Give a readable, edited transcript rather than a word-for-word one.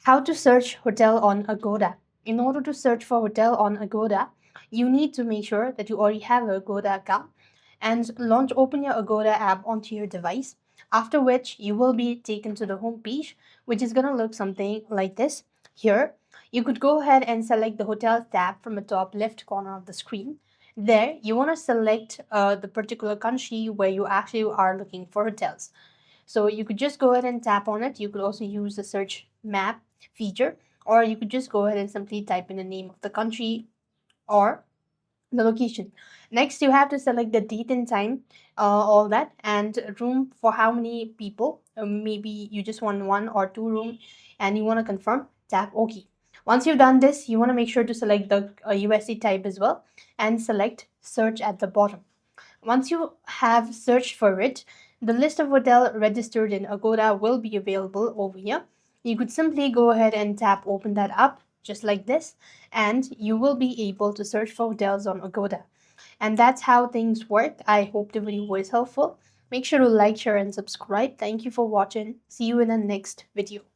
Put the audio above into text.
How to search hotel on Agoda. In order to search for hotel on Agoda, you need to make sure that you already have an Agoda account and open your Agoda app onto your device. After which you will be taken to the home page, which is gonna look something like this. Here, you could go ahead and select the hotel tab from the top left corner of the screen. There, you want to select the particular country where you actually are looking for hotels. So you could just go ahead and tap on it. You could also use the search map feature, or you could just go ahead and simply type in the name of the country or the location. Next, you have to select the date and time, all that, and room for how many people. Maybe you just want one or two room, and you want to confirm. Tap OK. Once you've done this, you want to make sure to select the USD type as well, and select search at the bottom. Once you have searched for it, the list of hotels registered in Agoda will be available over here. You could simply go ahead and tap open that up just like this, and you will be able to search for hotels on Agoda. And that's how things work. I hope the video was helpful. Make sure to like, share, and subscribe. Thank you for watching. See you in the next video.